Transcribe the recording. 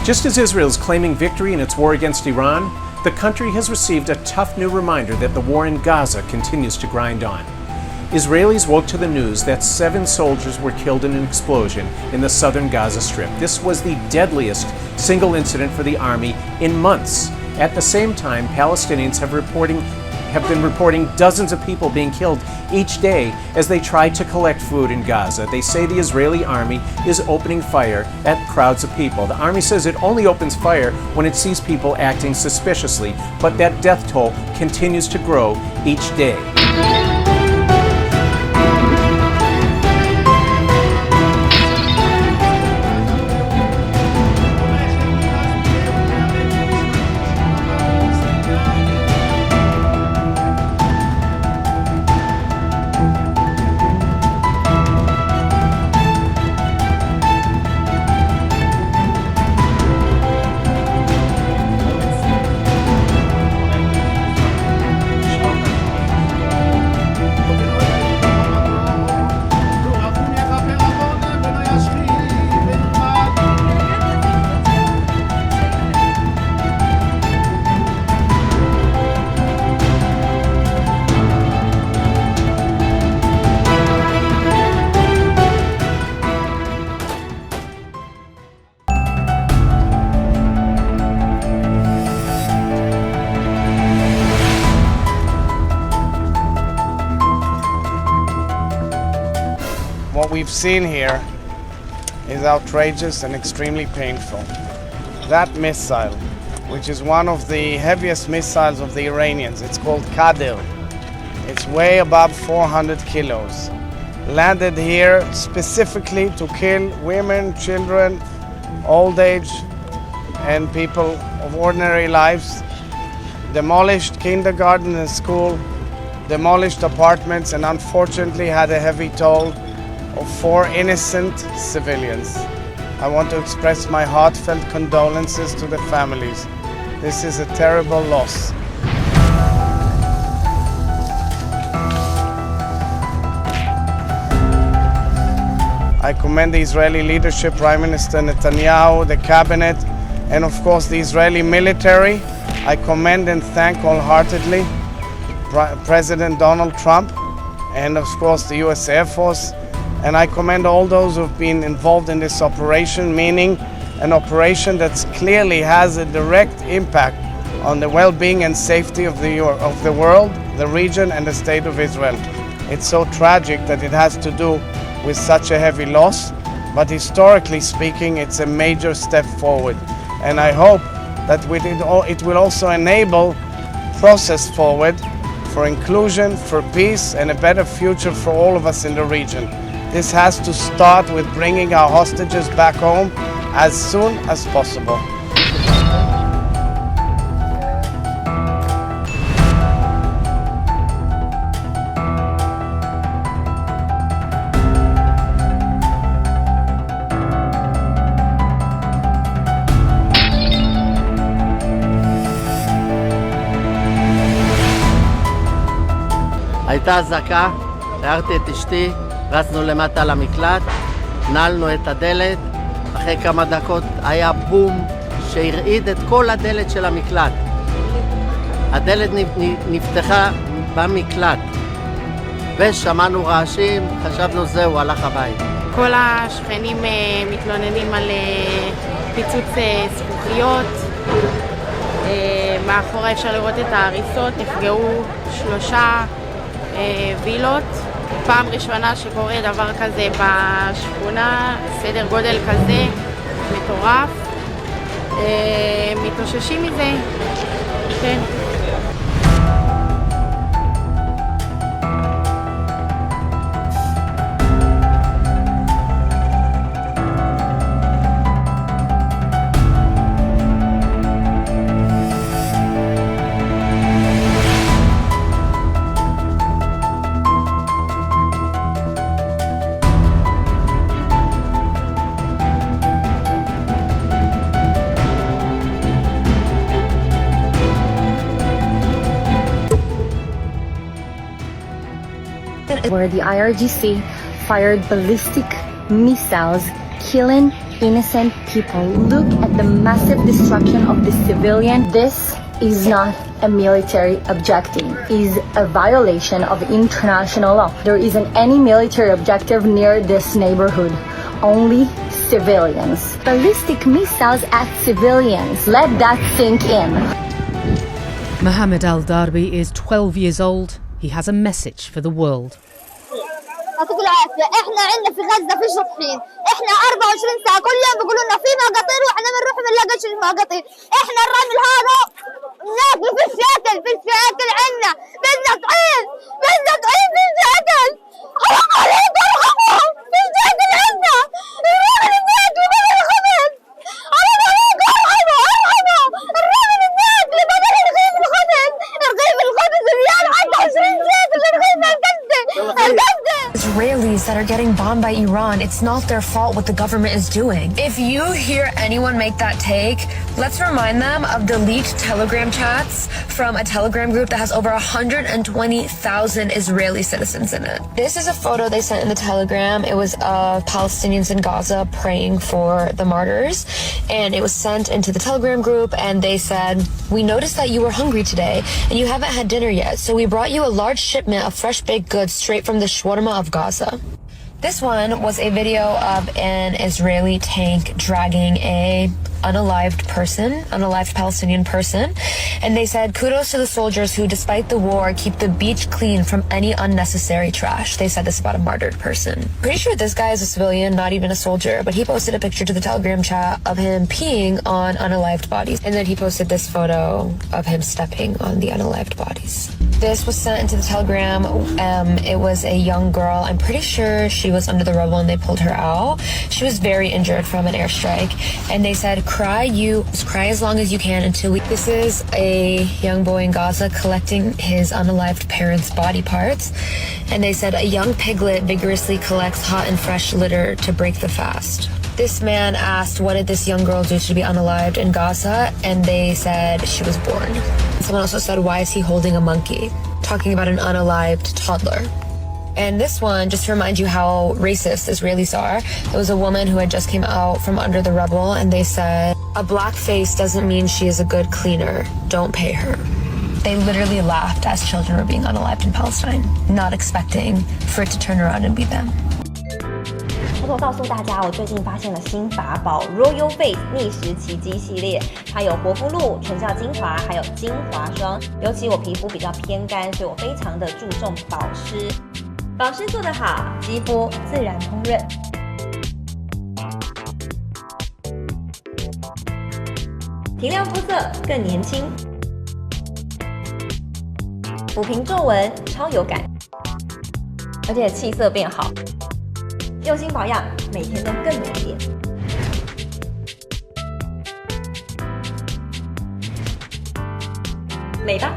Just as Israel is claiming victory in its war against Iran, the country has received a tough new reminder that the war in Gaza continues to grind on. Israelis woke to the news that 7 soldiers were killed in an explosion in the southern Gaza Strip. This was the deadliest single incident for the army in months. At the same time, Palestinians have been reporting dozens of people being killed each day as they try to collect food in Gaza. They say the Israeli army is opening fire at crowds of people. The army says it only opens fire when it sees people acting suspiciously, but that death toll continues to grow each day. What we've seen here is outrageous and extremely painful. That missile, which is one of the heaviest missiles of the Iranians, it's called Qadr. It's way above 400 kilos. Landed here specifically to kill women, children, old age, and people of ordinary lives. Demolished kindergarten and school, demolished apartments, and unfortunately had a heavy toll of 4 innocent civilians. I want to express my heartfelt condolences to the families. This is a terrible loss. I commend the Israeli leadership, Prime Minister Netanyahu, the cabinet, and of course the Israeli military. I commend and thank wholeheartedly President Donald Trump and of course the US Air Force. And I commend all those who have been involved in this operation, meaning an operation that clearly has a direct impact on the well-being and safety of the world, the region, and the state of Israel. It's so tragic that it has to do with such a heavy loss, but historically speaking, it's a major step forward. And I hope that with it will also enable process forward for inclusion, for peace, and a better future for all of us in the region. This has to start with bringing our hostages back home as soon as possible. הייתה אזעקה, הערתי את אשתי, רצנו למטה למקלט, נעלנו את הדלת, אחרי כמה דקות היה בום שהרעיד את כל הדלת של המקלט. הדלת נפתחה במקלט, ושמענו רעשים, חשבנו זהו, הלך הבית. כל השכנים מתלוננים על פיצוץ זכוכיות, מאחורי אפשר לראות את ההריסות, נפגעו 3 וילות. פעם ראשונה שקורה דבר כזה בשכונה, סדר גודל כזה, מטורף. מתאוששים מזה, כן. Where the IRGC fired ballistic missiles, killing innocent people. Look at the massive destruction of the civilian. This is not a military objective. It is a violation of international law. There isn't any military objective near this neighborhood. Only civilians. Ballistic missiles at civilians. Let that sink in. Mohammed Al-Darbi is 12 years old. He has a message for the world. يعطيكم العافية. احنا عندنا في غزة في شطحين، احنا 24 ساعة كل يوم بيقولوا لنا في مقاطير واحنا بنروح ما بنلاقيش المقاطير، احنا الرمل هذا ناكل في الشكل عندنا، بدنا طعيم في الشكل، حرام عليكم ارحموا في الشكل عندنا، الرمل بناكل بدل الخبز، حرام عليكم ارحموا الرمل بناكل بدل رغيف الخبز، رغيف الخبز ريال 21 شيكل رغيف الكبدة. Israelis that are getting bombed by Iran, it's not their fault what the government is doing. If you hear anyone make that take, let's remind them of the leaked Telegram chats from a Telegram group that has over 120,000 Israeli citizens in it. This is a photo they sent in the Telegram. It was of Palestinians in Gaza praying for the martyrs, and it was sent into the Telegram group, and they said, "We noticed that you were hungry today and you haven't had dinner yet, so we brought you a large shipment of fresh baked goods straight from the shawarma of Gaza." This one was a video of an Israeli tank dragging a unalived Palestinian person, and they said, "Kudos to the soldiers who, despite the war, keep the beach clean from any unnecessary trash." They said this about a martyred person. Pretty sure this guy is a civilian, not even a soldier, but he posted a picture to the Telegram chat of him peeing on unalived bodies, and then he posted this photo of him stepping on the unalived bodies. This was sent into the Telegram. It was a young girl. I'm pretty sure she was under the rubble and they pulled her out. She was very injured from an airstrike, and they said, cry as long as you can until we... This is a young boy in Gaza collecting his unalived parents' body parts, and they said a young piglet vigorously collects hot and fresh litter to break the fast. This man asked, what did this young girl do to be unalived in Gaza? And they said she was born. Someone also said, why is he holding a monkey? Talking about an unalived toddler. And this one, just to remind you how racist Israelis are, there was a woman who had just came out from under the rubble, and they said, a black face doesn't mean she is a good cleaner. Don't pay her. They literally laughed as children were being unalived in Palestine, not expecting for it to turn around and be them. 我告诉大家，我最近发现了新法宝 Royal Face 逆时奇迹系列，它有活肤露、全效精华，还有精华霜。尤其我皮肤比较偏干，所以我非常的注重保湿。保湿做得好，肌肤自然烹饪。提亮肤色更年轻，抚平皱纹超有感，而且气色变好。用心保养，每天都更美丽。美吧。